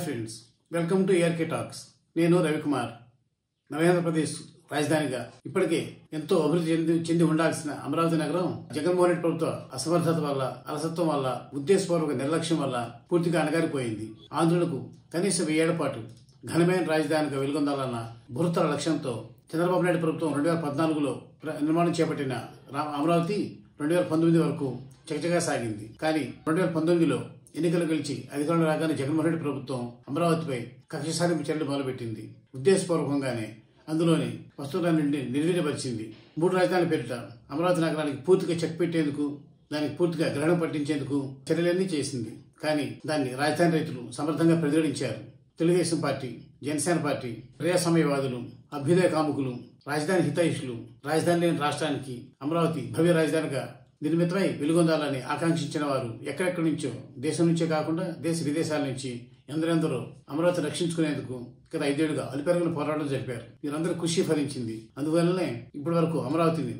Friends, welcome to ARK talks. నేను రవికుమార్. నవేంద్రప్రదేశ్ రాజధానిగా ఇప్పటికే ఎంతో అభివృద్ధి చెంది ఉండాల్సిన అమరావతి నగరం జగన్మోహన్ రెడ్డి ప్రభుత్వ అసమర్థత వల్ల, అలసత్వం వల్ల, ఉద్దేశపూర్వక నిర్లక్ష్యం వల్ల పూర్తిగా అణగారిపోయింది. ఆంధ్రులకు కనీస 1000 ఏళ్ల పాటు ఘనమైన రాజధానిగా వెలుగొందాలన్న బృహత్తర లక్ష్యంతో చంద్రబాబు నాయుడు ప్రభుత్వం 2014లో నిర్మాణం చేపట్టిన అమరావతి 2019 వరకు చకచకా సాగింది. కానీ 2019లో ఎన్నికలు గెలిచి అధికారంలో రాగానే జగన్మోహన్ రెడ్డి ప్రభుత్వం అమరావతిపై కక్ష సాధింపు చర్యలు మొదలుపెట్టింది. ఉద్దేశపూర్వకంగానే అందులోని వస్తువులన్నింటినీ నిర్వీర్యపరిచింది. 3 రాజధానుల పేరిట అమరావతి నగరానికి పూర్తిగా చెక్ పెట్టేందుకు, దానికి పూర్తిగా గ్రహణం పట్టించేందుకు చర్యలన్నీ చేసింది. కానీ దాన్ని రాజధాని రైతులు సమర్థంగా ప్రతిఘటించారు. తెలుగుదేశం పార్టీ, జనసేన పార్టీ, ప్రజాస్వామ్యవాదులు, అభ్యుదయ కాముకులు, రాజధాని హితైషులు రాజధాని లేని రాష్ట్రానికి అమరావతి భవ్య రాజధానిగా నిర్మితమై వెలుగొందాలని ఆకాంక్షించిన వారు ఎక్కడెక్కడి నుంచో, దేశం నుంచే కాకుండా దేశ విదేశాల నుంచి ఎందరెందరో అమరావతి రక్షించుకునేందుకు గత 5 ఏళ్లుగా అలుపెరగిన పోరాటం జరిపారు. వీరందరూ కృషి ఫలించింది. అందువల్లనే ఇప్పటి వరకు అమరావతిని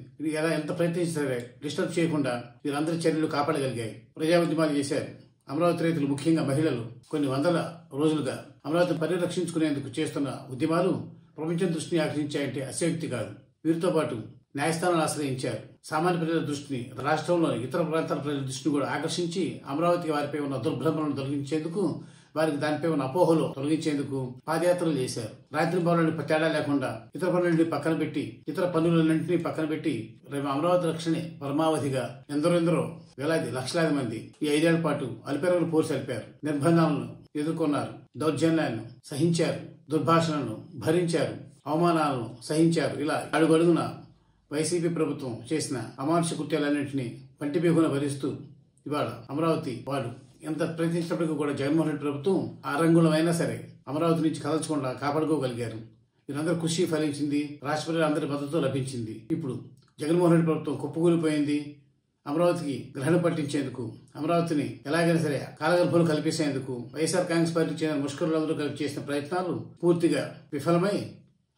ఎంత ప్రయత్నించారే డిస్టర్బ్ చేయకుండా వీరందరి చర్యలు కాపాడగలిగాయి. ప్రజా ఉద్యమాలు చేశారు. అమరావతి రైతులు, ముఖ్యంగా మహిళలు కొన్ని వందల రోజులుగా అమరావతిని పరిరక్షించుకునేందుకు చేస్తున్న ఉద్యమాలు ప్రపంచం దృష్టిని ఆకర్షించాయంటే అతిశయోక్తి కాదు. వీరితో పాటు న్యాయస్థానాలు ఆశ్రయించారు. సామాన్య ప్రజల దృష్టిని, రాష్ట్రంలోని ఇతర ప్రాంతాల ప్రజల దృష్టిని కూడా ఆకర్షించి అమరావతికి వారిపై ఉన్న దుర్భ్రమలను తొలగించేందుకు, వారికి దానిపై ఉన్న అపోహలు తొలగించేందుకు పాదయాత్రలు చేశారు. రాత్రి పనులని తేడా లేకుండా ఇతర పనులన్నింటినీ పక్కన పెట్టి, ఇతర పనులన్నింటినీ పక్కన పెట్టి అమరావతి రక్షణే పరమావధిగా ఎందరో వేలాది లక్షలాది మంది ఈ 5 ఏళ్ల పాటు అలుపెరగని పోరు సలిపారు. నిర్బంధాలను ఎదుర్కొన్నారు, దౌర్జన్యాలను సహించారు, దుర్భాషణను భరించారు, అవమానాలను సహించారు. ఇలా అడుగడుగున వైసీపీ ప్రభుత్వం చేసిన అమానుష కృత్యాలన్నింటినీ పంటిబీగున భరిస్తూ ఇవాళ అమరావతి వాడు ఎంత ప్రయత్నించినప్పటికీ కూడా జగన్మోహన్ రెడ్డి ప్రభుత్వం ఆ రంగులమైనా సరే అమరావతి నుంచి కదల్చకుండా కాపాడుకోగలిగారు. వీరందరూ కృషి ఫలించింది. రాష్ట్ర ప్రజలందరి మద్దతు లభించింది. ఇప్పుడు జగన్మోహన్ రెడ్డి ప్రభుత్వం కుప్పకూలిపోయింది. అమరావతికి గ్రహణం పట్టించేందుకు, అమరావతిని ఎలాగైనా సరే కాలగర్భంలో కల్పించేందుకు వైఎస్ఆర్ కాంగ్రెస్ పార్టీకి చెందిన ముష్కరులందరూ కలిపి చేసిన ప్రయత్నాలు పూర్తిగా విఫలమై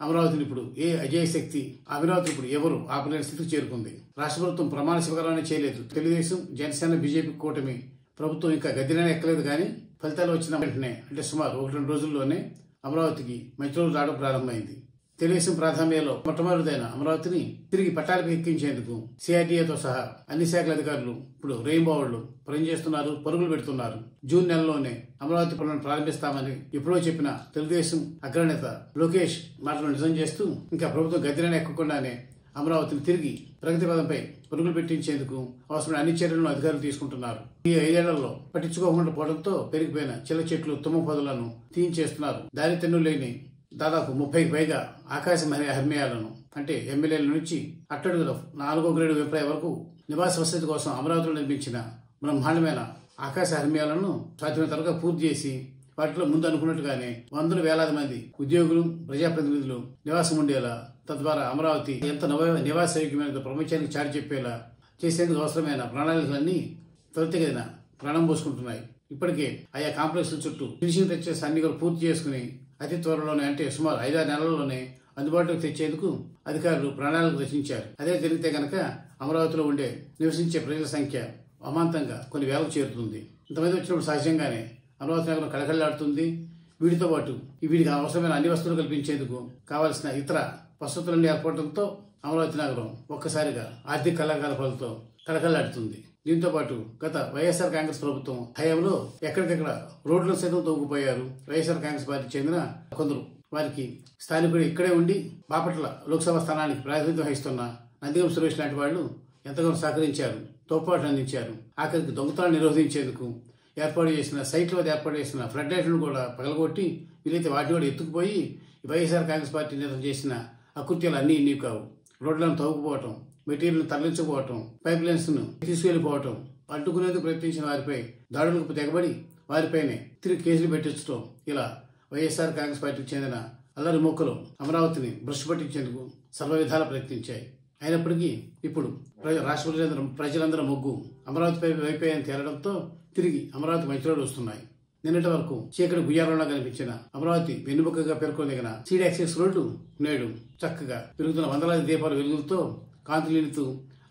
అమరావతిని ఇప్పుడు ఏ అజయ శక్తి, అమరావతి ఇప్పుడు ఎవరు ఆపలేని స్థితికి చేరుకుంది. రాష్ట్ర ప్రభుత్వం ప్రమాణ స్వీకారాన్ని చేయలేదు. తెలుగుదేశం, జనసేన, బీజేపీ కూటమి ప్రభుత్వం ఇంకా గద్దెనే ఎక్కలేదు. కానీ ఫలితాలు వచ్చిన వెంటనే, అంటే సుమారు 1-2 రోజుల్లోనే అమరావతికి మంచి రోజులు రావడం ప్రారంభమైంది. తెలుగుదేశం ప్రాధాన్యంలో మొట్టమొదటిదైన అమరావతిని తిరిగి పట్టాలకు ఎక్కించేందుకు సిఆర్డీఏతో సహా అన్ని శాఖల అధికారులు ఇప్పుడు రెయిన్బోవర్లు పనిచేస్తున్నారు, పరుగులు పెడుతున్నారు. జూన్ నెలలోనే అమరావతి పనులను ప్రారంభిస్తామని ఎప్పుడో చెప్పిన తెలుగుదేశం అగ్రనేత లోకేష్ మాటలు నిజం చేస్తూ ఇంకా ప్రభుత్వం గద్దెనే ఎక్కకుండానే అమరావతిని తిరిగి ప్రగతి పదంపై పరుగులు పెట్టించేందుకు అవసరమైన అన్ని చర్యలను అధికారులు తీసుకుంటున్నారు. ఈ 5 ఏళ్లలో పట్టించుకోకుండా పోవడంతో పెరిగిపోయిన చిల్ల చెట్లు, తుమ్మ పొదలను తీయించేస్తున్నారు. దారి తెన్ను లేని దాదాపు 30కి పైగా ఆకాశ హర్మ్యాలను, అంటే ఎమ్మెల్యేల నుంచి అట్టడుగుల 4వ గ్రేడు అభిప్రాయం వరకు నివాస వసతి కోసం అమరావతిలో నిర్మించిన బ్రహ్మాండమైన ఆకాశ హర్మ్యాలను సాధ్యమైనంతగా పూర్తి చేసి వాటిలో ముందు అనుకున్నట్టుగానే వందల వేలాది మంది ఉద్యోగులు, ప్రజాప్రతినిధులు నివాసం ఉండేలా, తద్వారా అమరావతి ఎంత నివాసయోగ్యమైన ప్రపంచానికి చాటి చెప్పేలా చేసేందుకు అవసరమైన ప్రణాళికలన్నీ త్వరితగతిన ప్రాణం పోసుకుంటున్నాయి. ఇప్పటికే ఆయా కాంప్లెక్స్ల చుట్టూ ఫినిషింగ్ టచెస్ అన్ని కూడా పూర్తి చేసుకుని అతి త్వరలోనే, అంటే సుమారు 5-6 నెలల్లోనే అందుబాటులోకి తెచ్చేందుకు అధికారులు ప్రణాళికలు రచించారు. అదే జరిగితే కనుక అమరావతిలో ఉండే నివసించే ప్రజల సంఖ్య అమాంతంగా కొన్ని వేలకు చేరుతుంది. ఇంతమంది వచ్చినప్పుడు సహజంగానే అమరావతి నగరం కళకళలాడుతుంది. వీటితో పాటు వీటికి అవసరమైన అన్ని వస్తువులు కల్పించేందుకు కావలసిన ఇతర వసతులన్నీ ఏర్పడటంతో అమరావతి నగరం ఒక్కసారిగా ఆర్థిక కళాకలాపాలతో కళకళలాడుతుంది. దీంతో పాటు గత వైఎస్ఆర్ కాంగ్రెస్ ప్రభుత్వం హయాంలో ఎక్కడికెక్కడ రోడ్లను సైతం తోగుపోయారు వైఎస్ఆర్ కాంగ్రెస్ పార్టీకి చెందిన కొందరు. వారికి స్థానికుడు ఇక్కడే ఉండి బాపట్ల లోక్సభ స్థానానికి ప్రాతినిధ్యం వహిస్తున్న నందిగం సురేష్ లాంటి వాళ్ళు ఎంతగానో సహకరించారు, తోడ్పాటు అందించారు. ఆఖరికి దొంగతనాలు నిరోధించేందుకు ఏర్పాటు చేసిన సైట్ల వద్ద ఏర్పాటు చేసిన ఫ్లడ్ లైట్లను కూడా పగలగొట్టి వీలైతే వాటిని కూడా ఎత్తుకుపోయి వైఎస్ఆర్ కాంగ్రెస్ పార్టీ నేతలు చేసిన అకృత్యాలు అన్నీ ఇన్ని కావు. రోడ్లను తవ్వుకుపోవటం, మెటీరియల్ తరలించకపోవటం, పైప్ లైన్స్ ను తీసుకెళ్లిపోవటం, అడ్డుకునేందుకు ప్రయత్నించిన వారిపై దాడులకు తెగబడి వారిపైనే తిరిగి కేసులు పెట్టించడం, ఇలా వైఎస్ఆర్ కాంగ్రెస్ పార్టీకి చెందిన అల్లరి మొక్కలు అమరావతిని భ్రష్టు పట్టించేందుకు సర్వ విధాలా ప్రయత్నించాయి. అయినప్పటికీ ఇప్పుడు రాష్ట్ర ప్రజలందరూ మొగ్గు అమరావతిపై వైపోయాన్ని తేలడంతో తిరిగి అమరావతి మంచి రోజులు వస్తున్నాయి. నిన్నటి వరకు చీకటి గుయ్యారంలో కనిపించిన అమరావతి వెన్నుముకగా పేర్కొనదగిన సీడ్ యాక్సెస్ రోడ్డు నేడు చక్కగా పెరుగుతున్న వందలాది దీపాల వెలుగులతో కాంతిలీనుతూ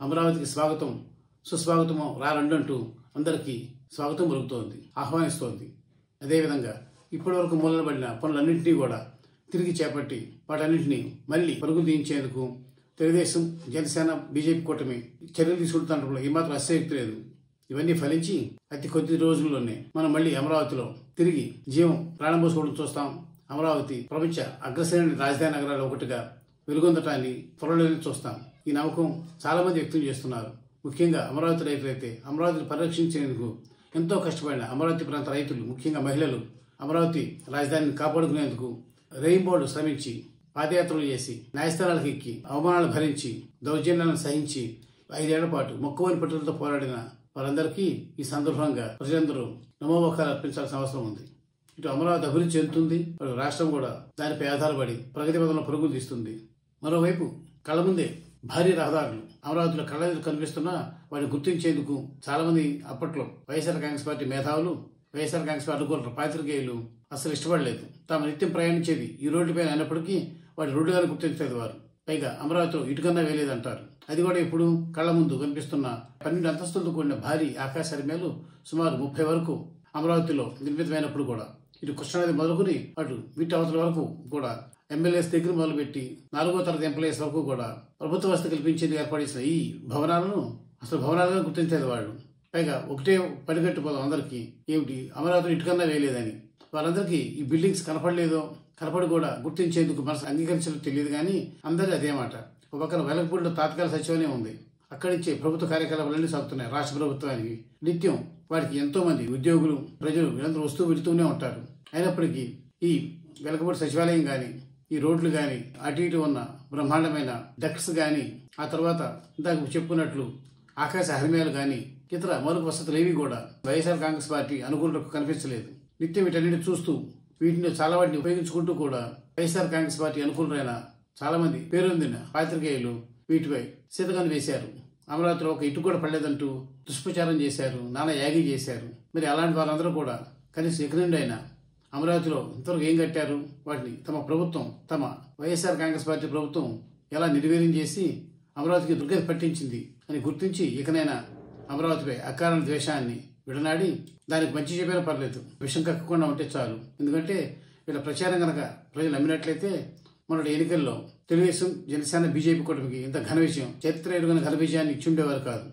అమరావతికి స్వాగతం, సుస్వాగతమో రారండంటూ అందరికీ స్వాగతం పలుకుతోంది, ఆహ్వానిస్తోంది. అదేవిధంగా ఇప్పటి వరకు మూలనబడిన పనులన్నింటినీ కూడా తిరిగి చేపట్టి వాటన్నింటినీ మళ్లీ పరుగులు తీయించేందుకు తెలుగుదేశం, జనసేన, బీజేపీ కూటమి చర్యలు తీసుకుంటున్నప్పుడు ఏమాత్రం అతిశయోక్తి లేదు. ఇవన్నీ ఫలించి అతి కొద్ది రోజుల్లోనే మనం మళ్లీ అమరావతిలో తిరిగి జీవం ప్రాణం పోసుకోవడం చూస్తాం. అమరావతి ప్రపంచ అగ్రశ్రేణి రాజధాని నగరాలు ఒకటిగా వెలుగొందటాన్ని త్వరలోనే చూస్తాం. ఈ నమ్మకం చాలా మంది వ్యక్తం చేస్తున్నారు. ముఖ్యంగా అమరావతి రైతులైతే అమరావతిని పరిరక్షించేందుకు ఎంతో కష్టపడిన అమరావతి ప్రాంత రైతులు, ముఖ్యంగా మహిళలు అమరావతి రాజధానిని కాపాడుకునేందుకు రేయింబోళ్లు శ్రమించి పాదయాత్రలు చేసి న్యాయస్థానాలకు ఎక్కి అవమానాలు భరించి దౌర్జన్యాలను సహించి 5 ఏళ్ల పాటు మొక్కువని పట్టుదలతో పోరాడిన వారందరికీ ఈ సందర్భంగా ప్రజలందరూ నమోవకాలు అర్పించాల్సిన అవసరం ఉంది. ఇటు అమరావతి అభివృద్ధి చెందుతుంది, అటు రాష్ట్రం కూడా దానిపై ఆధారపడి ప్రగతి పదంలో పరుగులు తీస్తుంది. మరోవైపు కళ్ళ ముందే భారీ రహదారులు అమరావతిలో కళ్ళ కనిపిస్తున్నా వాటిని గుర్తించేందుకు చాలా మంది అప్పట్లో వైఎస్ఆర్ కాంగ్రెస్ పార్టీ మేధావులు, వైఎస్ఆర్ కాంగ్రెస్ పార్టీ అనుకూల పాత్రికేయులు అసలు ఇష్టపడలేదు. తాము నిత్యం ప్రయాణించేది ఈ రోడ్డుపైన అయినప్పటికీ వాటి రోడ్డుగానే గుర్తించలేదు వారు. పైగా అమరావతిలో ఇటుకన్నా వేయలేదంటారు. అది కూడా ఇప్పుడు కళ్ల ముందు కనిపిస్తున్న 12 అంతస్తులతో కూడిన భారీ ఆకాశ హరిమేలు సుమారు 30 వరకు అమరావతిలో నిర్మితమైనప్పుడు కూడా ఇటు కృష్ణానది మొదలుకుని అటు వీటి అవతల వరకు కూడా ఎమ్మెల్యేస్ దగ్గర మొదలుపెట్టి 4వ తరగతి ఎంప్లాయీస్ వరకు కూడా ప్రభుత్వ వసతి కల్పించేందుకు ఏర్పాటు చేసిన ఈ భవనాలను అసలు భవనాలుగా గుర్తించేది వాళ్ళు. పైగా ఒకటే పడిగట్టు పోదాం అందరికీ ఏమిటి అమరావతిలో ఇటుకన్నా వేయలేదని. వారందరికీ ఈ బిల్డింగ్స్ కనపడలేదో కనపడి కూడా గుర్తించేందుకు మనసు అంగీకరించడం తెలియదు. కానీ అందరూ అదే మాట. ఒక పక్కన వెలగపూడిలో తాత్కాలిక సచివాలయం ఉంది. అక్కడి నుంచి ప్రభుత్వ కార్యకలాపాలన్నీ సాగుతున్నాయి. రాష్ట్ర ప్రభుత్వానికి నిత్యం వారికి ఎంతో మంది ఉద్యోగులు, ప్రజలు వీళ్ళందరూ వస్తూ వెళుతూనే ఉంటారు. అయినప్పటికీ ఈ వెలగపూడి సచివాలయం కానీ, ఈ రోడ్లు కానీ, అటు ఇటు ఉన్న బ్రహ్మాండమైన డక్ట్స్ కానీ, ఆ తర్వాత ఇందాక చెప్పుకున్నట్లు ఆకాశ హరిమేలు కానీ, ఇతర మౌలిక వసతులు ఏవి కూడా వైఎస్ఆర్ కాంగ్రెస్ పార్టీ అనుకూలకు కనిపించలేదు. నిత్యం వీటన్నిటిని చూస్తూ వీటిని చాలా వాటిని ఉపయోగించుకుంటూ కూడా వైఎస్ఆర్ కాంగ్రెస్ పార్టీ అనుకూలరైన చాలా మంది పేరొందిన పాత్రికేయులు వీటిపై సీతగాను వేశారు. అమరావతిలో ఒక ఇటు కూడా పడలేదంటూ దుష్ప్రచారం చేశారు, నానా యాగి చేశారు. మరి అలాంటి వాళ్ళందరూ కూడా కనీసం ఇక నుండి అయినా అమరావతిలో ఇంతవరకు ఏం కట్టారు, వాటిని తమ ప్రభుత్వం, తమ వైఎస్ఆర్ కాంగ్రెస్ పార్టీ ప్రభుత్వం ఎలా నిర్వీర్యం చేసి అమరావతికి దుర్గతి పట్టించింది అని గుర్తించి ఇకనైనా అమరావతిపై అకారణ ద్వేషాన్ని విడనాడి దానికి మంచి చెప్పినా పర్లేదు, విషం కక్కకుండా ఉంటే చాలు. ఎందుకంటే వీళ్ళ ప్రచారం కనుక ప్రజలు నమ్మినట్లయితే మొన్నటి ఎన్నికల్లో తెలుగుదేశం, జనసేన, బీజేపీ కూటమికి ఇంత ఘన విజయం, చరిత్ర ఎరుగని ఘన విజయాన్ని ఇచ్చి ఉండేవారు కాదు.